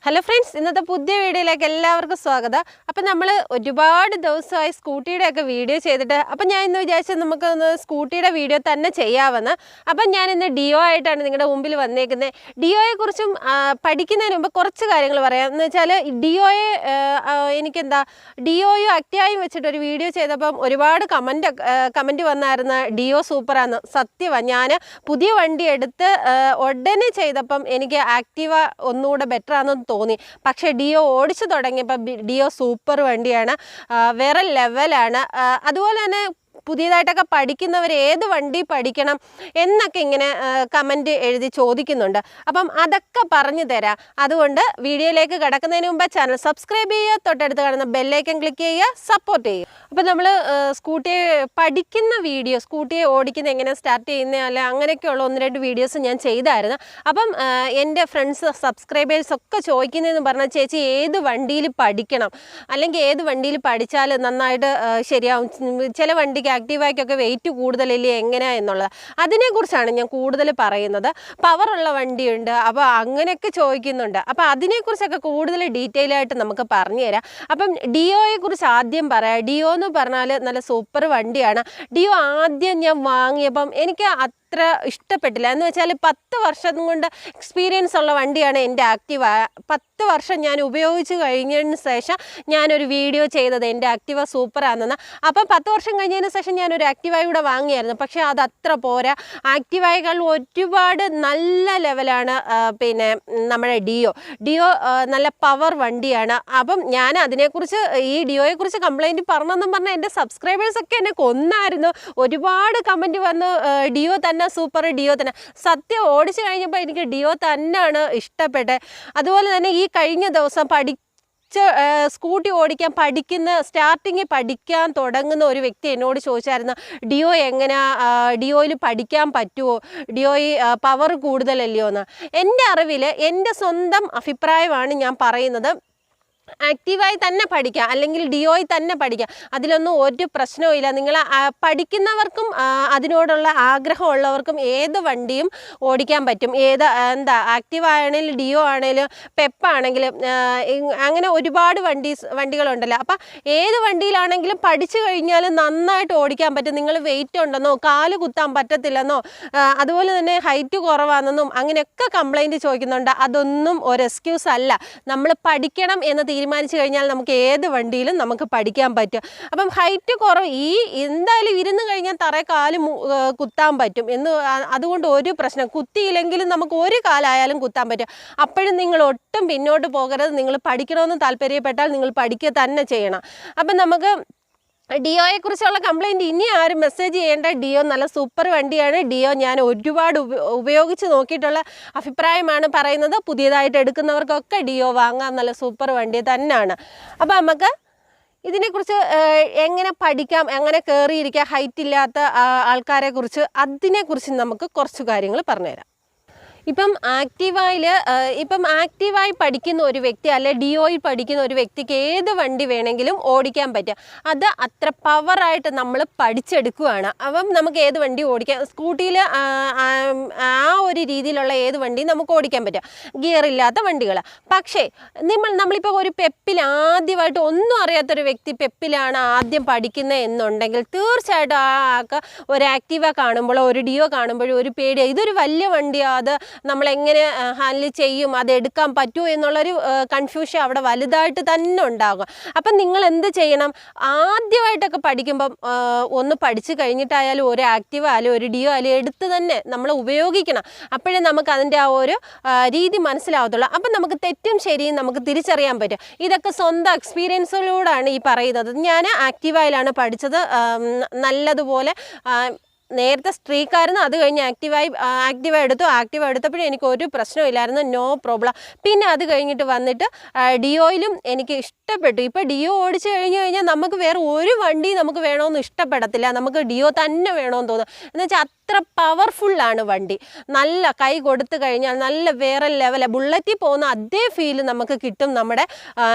Hello friends, ഇന്നത്തെ പുതിയ വീഡിയോയിലേക്ക് എല്ലാവർക്കും സ്വാഗതം. അപ്പോൾ നമ്മൾ ഒരുപാട് ദിവസമായി സ്കൂട്ടിയുടെ ഒക്കെ വീഡിയോ ചെയ്തിട്ട് അപ്പോൾ ഞാൻ ഇന്ന് വിചാരിച്ചു നമുക്ക് ഒന്ന് സ്കൂട്ടിയുടെ വീഡിയോ തന്നെ ചെയ്യാമെന്ന്. അപ്പോൾ ഞാൻ ഇന്ന് ഡിയോ ആയിട്ടാണ് നിങ്ങളുടെ മുമ്പിൽ വന്നേക്കുന്നത്. ഡിയോയെ കുറിച്ചും പഠിക്കുന്നതിന് മുമ്പ് കുറച്ച് കാര്യങ്ങൾ പറയാം. എന്ന് വെച്ചാൽ ഡിയോയെ എനിക്കെന്താ ഡിയോയും ആക്റ്റീവായും വെച്ചിട്ട് ഒരു വീഡിയോ ചെയ്തപ്പം ഒരുപാട് കമൻറ്റ് വന്നായിരുന്നു ഡിയോ സൂപ്പറാണ്. സത്യമാണ്, ഞാൻ പുതിയ വണ്ടി എടുത്ത് ഉടനെ ചെയ്തപ്പം എനിക്ക് ആക്റ്റീവ ഒന്നുകൂടെ ബെറ്റർ ആണെന്ന് തോന്നി. പക്ഷേ ഡിയോ ഓടിച്ചു തുടങ്ങിയപ്പോൾ ഡിയോ സൂപ്പർ വണ്ടിയാണ്, വേറെ ലെവലാണ്. അതുപോലെ തന്നെ പുതിയതായിട്ടൊക്കെ പഠിക്കുന്നവർ ഏത് വണ്ടി പഠിക്കണം എന്നൊക്കെ ഇങ്ങനെ കമൻറ്റ് എഴുതി ചോദിക്കുന്നുണ്ട്. അപ്പം അതൊക്കെ പറഞ്ഞു തരാം. അതുകൊണ്ട് വീഡിയോയിലേക്ക് കിടക്കുന്നതിന് മുമ്പ് ചാനൽ സബ്സ്ക്രൈബ് ചെയ്യുക, തൊട്ടടുത്ത് കാണുന്ന ബെല്ലൈക്കൺ ക്ലിക്ക് ചെയ്യുക, സപ്പോർട്ട് ചെയ്യുക. അപ്പം നമ്മൾ സ്കൂട്ടിയെ പഠിക്കുന്ന വീഡിയോ, സ്കൂട്ടിയെ ഓടിക്കുന്ന എങ്ങനെ സ്റ്റാർട്ട് ചെയ്യുന്ന അല്ല അങ്ങനെയൊക്കെയുള്ള 1-2 വീഡിയോസ് ഞാൻ ചെയ്തായിരുന്നു. അപ്പം എൻ്റെ ഫ്രണ്ട്സ് സബ്സ്ക്രൈബേഴ്സൊക്കെ ചോദിക്കുന്നതെന്ന് പറഞ്ഞാൽ ചേച്ചി ഏത് വണ്ടിയിൽ പഠിക്കണം, അല്ലെങ്കിൽ ഏത് വണ്ടിയിൽ പഠിച്ചാൽ നന്നായിട്ട് ശരിയാവും, ചില വണ്ടിക്ക് ആക്റ്റീവായ്ക്കൊക്കെ വെയിറ്റ് കൂടുതലല്ലേ എങ്ങനെയാണ് എന്നുള്ളത്, അതിനെക്കുറിച്ചാണ് ഞാൻ കൂടുതൽ പറയുന്നത്. പവറുള്ള വണ്ടിയുണ്ട്, അപ്പോൾ അങ്ങനെയൊക്കെ ചോദിക്കുന്നുണ്ട്. അപ്പോൾ അതിനെക്കുറിച്ചൊക്കെ കൂടുതൽ ഡീറ്റെയിൽ ആയിട്ട് നമുക്ക് പറഞ്ഞു തരാം. അപ്പം ഡിയോയെക്കുറിച്ച് ആദ്യം പറയാം. ഡിയോ എന്ന് പറഞ്ഞാൽ നല്ല സൂപ്പർ വണ്ടിയാണ്. ഡിയോ ആദ്യം ഞാൻ വാങ്ങിയപ്പം എനിക്ക് അത്ര ഇഷ്ടപ്പെട്ടില്ല. എന്ന് വെച്ചാൽ 10 വർഷം കൊണ്ട് എക്സ്പീരിയൻസ് ഉള്ള വണ്ടിയാണ് എൻ്റെ ആക്റ്റീവ. 10 വർഷം ഞാൻ ഉപയോഗിച്ച് കഴിഞ്ഞതിന് ശേഷം ഞാനൊരു വീഡിയോ ചെയ്തത് എൻ്റെ ആക്റ്റീവ സൂപ്പറാണെന്ന്. അപ്പം 10 വർഷം കഴിഞ്ഞതിന് ശേഷം ഞാനൊരു ആക്റ്റീവായി കൂടെ വാങ്ങിയായിരുന്നു. പക്ഷേ അത് അത്ര പോരാ. ആക്റ്റീവായേക്കാൾ ഒരുപാട് നല്ല ലെവലാണ് പിന്നെ നമ്മുടെ ഡിയോ നല്ല പവർ വണ്ടിയാണ്. അപ്പം ഞാൻ അതിനെക്കുറിച്ച് ഈ ഡിയോയെക്കുറിച്ച് കംപ്ലൈൻറ്റ് പറഞ്ഞെന്നും പറഞ്ഞാൽ എൻ്റെ സബ്സ്ക്രൈബേഴ്സൊക്കെ എന്നെ കൊന്നായിരുന്നു. ഒരുപാട് കമൻറ്റ് വന്നു ഡിയോ തന്നെ സൂപ്പർ, ഡിയോ തന്നെ. സത്യം ഓടിച്ചു കഴിഞ്ഞപ്പോൾ എനിക്ക് ഡിയോ തന്നെയാണ് ഇഷ്ടപ്പെട്ടത്. അതുപോലെ തന്നെ ഈ കഴിഞ്ഞ ദിവസം സ്കൂട്ടി ഓടിക്കാൻ സ്റ്റാർട്ടിങ് പഠിക്കാൻ തുടങ്ങുന്ന ഒരു വ്യക്തി എന്നോട് ചോദിച്ചായിരുന്നു ഡിയോ ഡിയോയിൽ പഠിക്കാൻ പറ്റുമോ, ഡിയോയിൽ പവർ കൂടുതലല്ലയോ എന്ന്. എൻ്റെ അറിവിൽ എൻ്റെ സ്വന്തം അഭിപ്രായമാണ് ഞാൻ പറയുന്നത്. ആക്റ്റീവായി തന്നെ പഠിക്കാം, അല്ലെങ്കിൽ ഡിയോയിൽ തന്നെ പഠിക്കാം, അതിലൊന്നും ഒരു പ്രശ്നവുമില്ല. നിങ്ങൾ പഠിക്കുന്നവർക്കും അതിനോടുള്ള ആഗ്രഹമുള്ളവർക്കും ഏത് വണ്ടിയും ഓടിക്കാൻ പറ്റും. ആക്റ്റീവ് ആണെങ്കിലും ഡിയോ ആണെങ്കിലും പെപ്പാണെങ്കിലും അങ്ങനെ ഒരുപാട് വണ്ടികളുണ്ടല്ലോ. അപ്പം ഏത് വണ്ടിയിലാണെങ്കിലും പഠിച്ചു കഴിഞ്ഞാൽ നന്നായിട്ട് ഓടിക്കാൻ പറ്റും. നിങ്ങൾ വെയിറ്റ് ഉണ്ടെന്നോ കാല് കുത്താൻ പറ്റത്തില്ലെന്നോ അതുപോലെ തന്നെ ഹൈറ്റ് കുറവാണെന്നും അങ്ങനെയൊക്കെ കംപ്ലൈൻറ്റ് ചോദിക്കുന്നുണ്ട്. അതൊന്നും ഒരു എക്സ്ക്യൂസ് അല്ല. നമ്മൾ പഠിക്കണം എന്ന് തീരുമാനിച്ചു കഴിഞ്ഞാൽ നമുക്ക് ഏത് വണ്ടിയിലും നമുക്ക് പഠിക്കാൻ പറ്റും. അപ്പം ഹൈറ്റ് കുറവ് എന്തായാലും ഇരുന്ന് കഴിഞ്ഞാൽ തറയിൽ കാല് കുത്താൻ പറ്റും അതുകൊണ്ട് ഒരു പ്രശ്നം, കുത്തിയില്ലെങ്കിലും നമുക്ക് ഒരു കാലായാലും കുത്താൻ പറ്റും. അപ്പോഴും നിങ്ങൾ ഒട്ടും പിന്നോട്ട് പോകരുത്. നിങ്ങൾ പഠിക്കണമെന്ന് താല്പര്യപ്പെട്ടാൽ നിങ്ങൾ പഠിക്കുക തന്നെ ചെയ്യണം. അപ്പം നമുക്ക് ഡിയോയെക്കുറിച്ചുള്ള കംപ്ലൈൻറ്റ് ഇനി ആരും മെസ്സേജ് ചെയ്യേണ്ട. ഡിയോ നല്ല സൂപ്പർ വണ്ടിയാണ്. ഡിയോ ഞാൻ ഒരുപാട് ഉപയോഗിച്ച് നോക്കിയിട്ടുള്ള അഭിപ്രായമാണ് പറയുന്നത്. പുതിയതായിട്ട് എടുക്കുന്നവർക്കൊക്കെ ഡിയോ വാങ്ങാൻ നല്ല സൂപ്പർ വണ്ടി തന്നെയാണ്. അപ്പോൾ നമുക്ക് ഇതിനെക്കുറിച്ച് എങ്ങനെ പഠിക്കാം, എങ്ങനെ കയറിയിരിക്കാം ഹൈറ്റ് ഇല്ലാത്ത ആൾക്കാരെക്കുറിച്ച്, അതിനെക്കുറിച്ച് നമുക്ക് കുറച്ച് കാര്യങ്ങൾ പറഞ്ഞുതരാം. ഇപ്പം ആക്റ്റീവായി പഠിക്കുന്ന ഒരു വ്യക്തി അല്ലെ ഡിയോയിൽ പഠിക്കുന്ന ഒരു വ്യക്തിക്ക് ഏത് വണ്ടി വേണമെങ്കിലും ഓടിക്കാൻ പറ്റും. അത് അത്ര പവറായിട്ട് നമ്മൾ പഠിച്ചെടുക്കുകയാണ്. അപ്പം നമുക്ക് ഏത് വണ്ടി ഓടിക്കാം, സ്കൂട്ടിയിൽ ആ ഒരു രീതിയിലുള്ള ഏത് വണ്ടിയും നമുക്ക് ഓടിക്കാൻ പറ്റും, ഗിയർ ഇല്ലാത്ത വണ്ടികൾ. പക്ഷേ നമ്മളിപ്പോൾ ഒരു പെപ്പിൽ ആദ്യമായിട്ട് ഒന്നും അറിയാത്തൊരു വ്യക്തി പെപ്പിലാണ് ആദ്യം പഠിക്കുന്നത് എന്നുണ്ടെങ്കിൽ തീർച്ചയായിട്ടും ആ ആൾക്ക് ഒരു ആക്റ്റീവ കാണുമ്പോഴോ ഒരു ഡിയോ കാണുമ്പോഴോ ഒരു പേടിയാണ്, ഇതൊരു വലിയ വണ്ടിയാണ്, അത് നമ്മളെങ്ങനെ ഹാൻഡിൽ ചെയ്യും, അത് എടുക്കാൻ പറ്റുമോ എന്നുള്ളൊരു കൺഫ്യൂഷൻ അവിടെ വലുതായിട്ട് തന്നെ ഉണ്ടാകും. അപ്പം നിങ്ങൾ എന്ത് ചെയ്യണം, ആദ്യമായിട്ടൊക്കെ പഠിക്കുമ്പം ഒന്ന് പഠിച്ചു കഴിഞ്ഞിട്ടായാലും ഒരു ആക്റ്റീവ് ആയാലും ഒരു ഡിയോ ആയാലും എടുത്ത് തന്നെ നമ്മൾ ഉപയോഗിക്കണം. അപ്പോഴേ നമുക്ക് അതിൻ്റെ ആ ഒരു രീതി മനസ്സിലാവത്തുള്ളൂ. അപ്പം നമുക്ക് തെറ്റും ശരിയും നമുക്ക് തിരിച്ചറിയാൻ പറ്റും. ഇതൊക്കെ സ്വന്തം എക്സ്പീരിയൻസിലൂടെയാണ് ഈ പറയുന്നത്. ഞാൻ ആക്റ്റീവായിലാണ് പഠിച്ചത്. നല്ലതുപോലെ നേരത്തെ സ്ട്രീക്കായിരുന്നു, അത് കഴിഞ്ഞ് ആക്റ്റീവ എടുത്തപ്പോഴും എനിക്ക് ഒരു പ്രശ്നമില്ലായിരുന്നു, നോ പ്രോബ്ലം. പിന്നെ അത് കഴിഞ്ഞിട്ട് വന്നിട്ട് ഡിയോയിലും എനിക്ക് ഇഷ്ടപ്പെട്ടു. ഇപ്പോൾ ഡിയോ ഓടിച്ചു കഴിഞ്ഞാൽ നമുക്ക് വേറെ ഒരു വണ്ടി നമുക്ക് വേണമെന്ന് ഇഷ്ടപ്പെടത്തില്ല, നമുക്ക് ഡിയോ തന്നെ വേണമെന്ന് തോന്നും. എന്ന് വെച്ചാൽ അത്ര പവർഫുള്ളാണ് വണ്ടി. നല്ല കൈ കൊടുത്തു കഴിഞ്ഞാൽ നല്ല വേറെ ലെവലാണ്. ബുള്ളറ്റിൽ പോകുന്ന അതേ ഫീൽ നമുക്ക് കിട്ടും നമ്മുടെ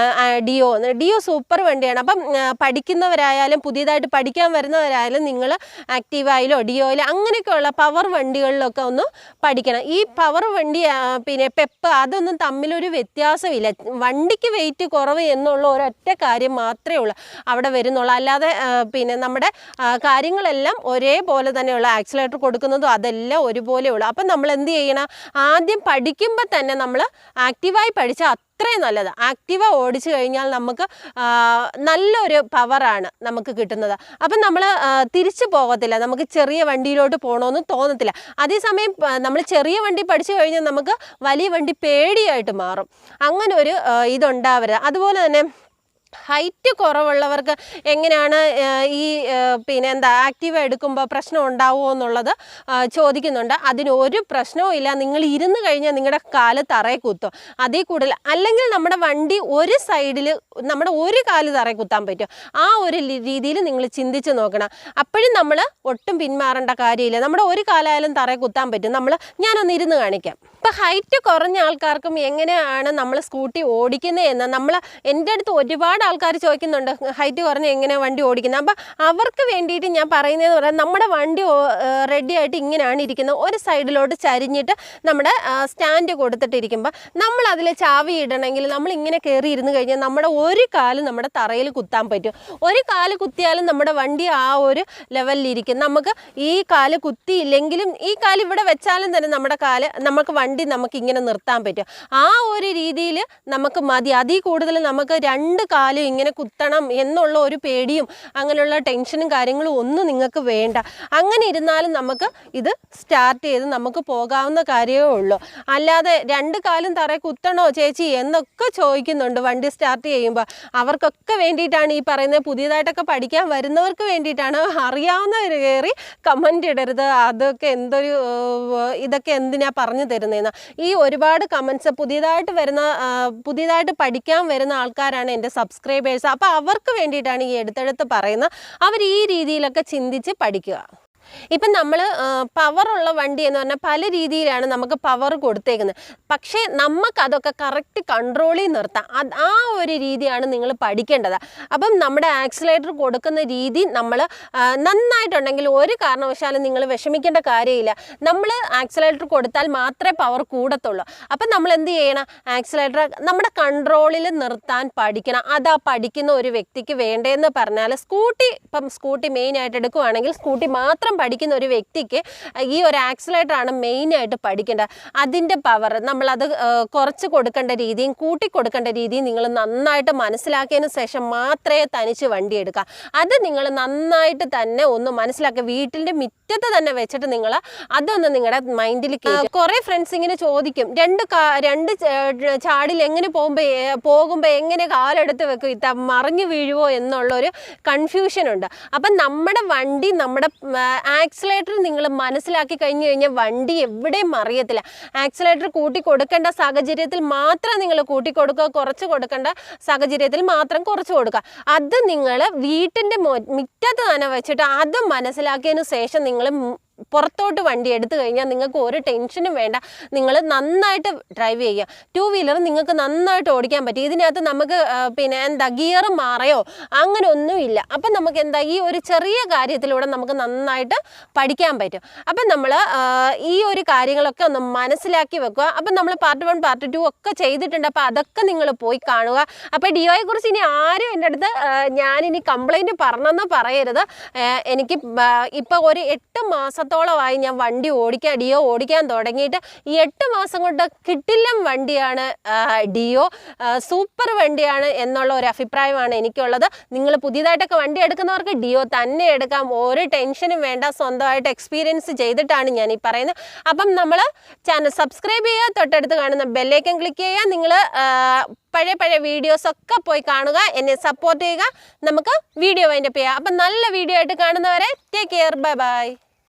ഡിയോ സൂപ്പർ വണ്ടിയാണ്. അപ്പം പഠിക്കുന്നവരായാലും പുതിയതായിട്ട് പഠിക്കാൻ വരുന്നവരായാലും നിങ്ങൾ ആക്റ്റീവായിലോ ഡിയോയിലോ അങ്ങനെയൊക്കെയുള്ള പവർ വണ്ടികളിലൊക്കെ ഒന്ന് പഠിക്കണം. ഈ പവർ വണ്ടി പിന്നെ പെപ്പ് അതൊന്നും തമ്മിലൊരു വ്യത്യാസമില്ല. വണ്ടിക്ക് വെയിറ്റ് കുറവ് എന്നുള്ള ഒരൊറ്റ കാര്യം മാത്രമേ ഉള്ളൂ അവിടെ വരുന്നുള്ളൂ. അല്ലാതെ പിന്നെ നമ്മുടെ കാര്യങ്ങളെല്ലാം ഒരേപോലെ തന്നെയുള്ള ആക്സിലേറ്റർ കൊടുക്കുന്നതും അതെല്ലാം ഒരുപോലെ ഉള്ളൂ. അപ്പം നമ്മൾ എന്ത് ചെയ്യണം, ആദ്യം പഠിക്കുമ്പോൾ തന്നെ നമ്മൾ ആക്റ്റീവായി പഠിച്ചാൽ അത്രയും നല്ലത്. ആക്റ്റീവ ഓടിച്ചു കഴിഞ്ഞാൽ നമുക്ക് നല്ലൊരു പവറാണ് നമുക്ക് കിട്ടുന്നത്. അപ്പം നമ്മൾ തിരിച്ചു പോകത്തില്ല, നമുക്ക് ചെറിയ വണ്ടിയിലോട്ട് പോകണമെന്ന് തോന്നത്തില്ല. അതേസമയം നമ്മൾ ചെറിയ വണ്ടി പഠിച്ചു കഴിഞ്ഞാൽ നമുക്ക് വലിയ വണ്ടി പേടിയായിട്ട് മാറും. അങ്ങനെ ഒരു ഇതുണ്ടാവരുത്. അതുപോലെ തന്നെ ഹൈറ്റ് കുറവുള്ളവർക്ക് എങ്ങനെയാണ് ഈ പിന്നെ എന്താ ആക്റ്റീവ എടുക്കുമ്പോൾ പ്രശ്നം ഉണ്ടാവുമോ എന്നുള്ളത് ചോദിക്കുന്നുണ്ട്. അതിനൊരു പ്രശ്നവും ഇല്ല. നിങ്ങൾ ഇരുന്ന് കഴിഞ്ഞാൽ നിങ്ങളുടെ കാല് തറയെ കുത്തും, അതിൽ കൂടുതൽ. അല്ലെങ്കിൽ നമ്മുടെ വണ്ടി ഒരു സൈഡിൽ നമ്മുടെ ഒരു കാല് തറയെ കുത്താൻ പറ്റും. ആ ഒരു രീതിയിൽ നിങ്ങൾ ചിന്തിച്ച് നോക്കണം. അപ്പോഴും നമ്മൾ ഒട്ടും പിന്മാറേണ്ട കാര്യമില്ല. നമ്മുടെ ഒരു കാലായാലും തറയെ കുത്താൻ പറ്റും. ഞാനൊന്ന് ഇരുന്ന് കാണിക്കാം. ഇപ്പം ഹൈറ്റ് കുറഞ്ഞ ആൾക്കാർക്കും എങ്ങനെയാണ് നമ്മൾ സ്കൂട്ടി ഓടിക്കുന്നത് എന്ന് എൻ്റെ അടുത്ത് ഒരുപാട് ആൾക്കാർ ചോദിക്കുന്നുണ്ട്, ഹൈറ്റ് കുറഞ്ഞ് എങ്ങനെയാണ് വണ്ടി ഓടിക്കുന്നത്. അപ്പം അവർക്ക് വേണ്ടിയിട്ട് ഞാൻ പറയുന്നതെന്ന് പറയാൻ, നമ്മുടെ വണ്ടി റെഡി ആയിട്ട് ഇങ്ങനെയാണ് ഇരിക്കുന്നത്. ഒരു സൈഡിലോട്ട് ചരിഞ്ഞിട്ട് നമ്മുടെ സ്റ്റാൻഡ് കൊടുത്തിട്ടിരിക്കുമ്പോൾ നമ്മൾ അതിൽ ചാവി ഇടണമെങ്കിൽ നമ്മൾ ഇങ്ങനെ കയറി ഇരുന്ന് കഴിഞ്ഞാൽ നമ്മുടെ ഒരു കാല് നമ്മുടെ തറയിൽ കുത്താൻ പറ്റും. ഒരു കാല് കുത്തിയാലും നമ്മുടെ വണ്ടി ആ ഒരു ലെവലിലിരിക്കും. നമുക്ക് ഈ കാല് കുത്തിയില്ലെങ്കിലും ഈ കാല് ഇവിടെ വെച്ചാലും തന്നെ നമുക്ക് വണ്ടി നമുക്ക് ഇങ്ങനെ നിർത്താൻ പറ്റും. ആ ഒരു രീതിയിൽ നമുക്ക് മതി. അതിൽ കൂടുതൽ നമുക്ക് രണ്ട് കാലും ഇങ്ങനെ കുത്തണം എന്നുള്ള ഒരു പേടിയും അങ്ങനെയുള്ള ടെൻഷനും കാര്യങ്ങളും ഒന്നും നിങ്ങൾക്ക് വേണ്ട. അങ്ങനെ ഇരുന്നാലും നമുക്ക് ഇത് സ്റ്റാർട്ട് ചെയ്ത് നമുക്ക് പോകാവുന്ന കാര്യമേ ഉള്ളൂ. അല്ലാതെ രണ്ട് കാലും തറയിൽ കുത്തണോ ചേച്ചി എന്നൊക്കെ ചോദിക്കുന്നുണ്ട് വണ്ടി സ്റ്റാർട്ട് ചെയ്യുമ്പോൾ. അവർക്കൊക്കെ വേണ്ടിയിട്ടാണ് ഈ പറയുന്നത്. പുതിയതായിട്ടൊക്കെ പഠിക്കാൻ വരുന്നവർക്ക് വേണ്ടിയിട്ടാണ്. അറിയാവുന്നവർ കയറി കമൻ്റ് ഇടരുത്, അതൊക്കെ ഇതൊക്കെ എന്തിനാ പറഞ്ഞു തരുന്നതെന്ന്. ഈ ഒരുപാട് കമൻസ് പുതിയതായിട്ട് പഠിക്കാൻ വരുന്ന ആൾക്കാരാണ് എൻ്റെ സബ്സ്ക്രൈബേഴ്സ്. അപ്പോൾ അവർക്ക് വേണ്ടിയിട്ടാണ് ഈ എടുത്തെടുത്ത് പറയുന്നത്. അവർ ഈ രീതിയിലൊക്കെ ചിന്തിച്ച് പഠിക്കുക. ഇപ്പം നമ്മൾ പവറുള്ള വണ്ടി എന്ന് പറഞ്ഞാൽ പല രീതിയിലാണ് നമുക്ക് പവർ കൊടുത്തേക്കുന്നത്. പക്ഷേ നമുക്കതൊക്കെ കറക്റ്റ് കൺട്രോളിൽ നിർത്താം. ആ ഒരു രീതിയാണ് നിങ്ങൾ പഠിക്കേണ്ടത്. അപ്പം നമ്മുടെ ആക്സിലേറ്റർ കൊടുക്കുന്ന രീതി നമ്മൾ നന്നായിട്ടുണ്ടെങ്കിൽ ഒരു കാരണവശാലും നിങ്ങൾ വിഷമിക്കേണ്ട കാര്യമില്ല. നമ്മൾ ആക്സിലേറ്റർ കൊടുത്താൽ മാത്രമേ പവർ കൂടത്തുള്ളൂ. അപ്പം നമ്മൾ എന്ത് ചെയ്യണം, ആക്സിലേറ്റർ നമ്മുടെ കൺട്രോളിൽ നിർത്താൻ പഠിക്കണം. അതാ പഠിക്കുന്ന ഒരു വ്യക്തിക്ക് വേണ്ടതെന്ന് പറഞ്ഞാൽ സ്കൂട്ടി മെയിനായിട്ട് എടുക്കുകയാണെങ്കിൽ സ്കൂട്ടി മാത്രം പഠിക്കുന്ന ഒരു വ്യക്തിക്ക് ഈ ഒരു ആക്സിലേറ്ററാണ് മെയിനായിട്ട് പഠിക്കേണ്ടത്. അതിൻ്റെ പവർ നമ്മളത് കുറച്ച് കൊടുക്കേണ്ട രീതിയും കൂട്ടി കൊടുക്കേണ്ട രീതിയും നിങ്ങൾ നന്നായിട്ട് മനസ്സിലാക്കിയതിന് ശേഷം മാത്രമേ തനിച്ച് വണ്ടി എടുക്കുക. അത് നിങ്ങൾ നന്നായിട്ട് തന്നെ ഒന്ന് മനസ്സിലാക്കുക. വീട്ടിൻ്റെ മുറ്റത്ത് തന്നെ വെച്ചിട്ട് നിങ്ങൾ അതൊന്ന് നിങ്ങളുടെ മൈൻഡിൽ കയറ്റുക. കുറേ ഫ്രണ്ട്സ് ഇങ്ങനെ ചോദിക്കും, രണ്ട് ചാടിൽ എങ്ങനെ പോകുമ്പോൾ എങ്ങനെ കാലെടുത്ത് വെക്കും, മറിഞ്ഞു വീഴുവോ എന്നുള്ളൊരു കൺഫ്യൂഷനുണ്ട്. അപ്പം നമ്മുടെ വണ്ടി നമ്മുടെ ആക്സിലേറ്റർ നിങ്ങൾ മനസ്സിലാക്കി കഴിഞ്ഞ് കഴിഞ്ഞാൽ വണ്ടി എവിടെയും മറിയത്തില്ല. ആക്സിലേറ്റർ കൂട്ടി കൊടുക്കേണ്ട സാഹചര്യത്തിൽ മാത്രം നിങ്ങൾ കൂട്ടി കൊടുക്കുക, കുറച്ച് കൊടുക്കേണ്ട സാഹചര്യത്തിൽ മാത്രം കുറച്ച് കൊടുക്കുക. അത് നിങ്ങൾ വീട്ടിൻ്റെ മുറ്റത്ത് തന്നെ വെച്ചിട്ട് അത് മനസ്സിലാക്കിയതിന് ശേഷം നിങ്ങൾ പുറത്തോട്ട് വണ്ടി എടുത്തു കഴിഞ്ഞാൽ നിങ്ങൾക്ക് ഒരു ടെൻഷനും വേണ്ട. നിങ്ങൾ നന്നായിട്ട് ഡ്രൈവ് ചെയ്യുക. 2 വീലർ നിങ്ങൾക്ക് നന്നായിട്ട് ഓടിക്കാൻ പറ്റും. ഇതിനകത്ത് നമുക്ക് ഗിയർ മാറയോ അങ്ങനെ ഒന്നുമില്ല. അപ്പം നമുക്ക് ഈ ഒരു ചെറിയ കാര്യത്തിലൂടെ നമുക്ക് നന്നായിട്ട് പഠിക്കാൻ പറ്റും. അപ്പം നമ്മൾ ഈ ഒരു കാര്യങ്ങളൊക്കെ ഒന്ന് മനസ്സിലാക്കി വെക്കുക. അപ്പം നമ്മൾ പാർട്ട് 1 പാർട്ട് 2 ഒക്കെ ചെയ്തിട്ടുണ്ട്. അപ്പോൾ അതൊക്കെ നിങ്ങൾ പോയി കാണുക. അപ്പോൾ ഡിയോയെ കുറിച്ച് ഇനി ആരും എൻ്റെ അടുത്ത് ഞാനിനി കംപ്ലൈൻറ്റ് പറഞ്ഞെന്ന് പറയരുത്. എനിക്ക് ഇപ്പോൾ ഒരു 8 മാസത്തോളമായി ഞാൻ ഡിയോ ഓടിക്കാൻ തുടങ്ങിയിട്ട്. ഈ 8 മാസം കൊണ്ട് കിട്ടില്ലം വണ്ടിയാണ് ഡിയോ. സൂപ്പർ വണ്ടിയാണ് എന്നുള്ള ഒരു അഭിപ്രായമാണ് എനിക്കുള്ളത്. നിങ്ങൾ പുതിയതായിട്ടൊക്കെ വണ്ടി എടുക്കുന്നവർക്ക് ഡിയോ തന്നെ എടുക്കാം. ഒരു ടെൻഷനും വേണ്ട. സ്വന്തമായിട്ട് എക്സ്പീരിയൻസ് ചെയ്തിട്ടാണ് ഞാൻ ഈ പറയുന്നത്. അപ്പം നമ്മൾ ചാനൽ സബ്സ്ക്രൈബ് ചെയ്യുക, തൊട്ടടുത്ത് കാണുന്ന ബെല്ലൈക്കൺ ക്ലിക്ക് ചെയ്യുക. നിങ്ങൾ പഴയ വീഡിയോസൊക്കെ പോയി കാണുക, എന്നെ സപ്പോർട്ട് ചെയ്യുക. നമുക്ക് വീഡിയോ വൈൻഡപ്പ് ചെയ്യാം. അപ്പം നല്ല വീഡിയോ ആയിട്ട് കാണുന്നവരെ ടേക്ക് കെയർ, ബൈ ബൈ.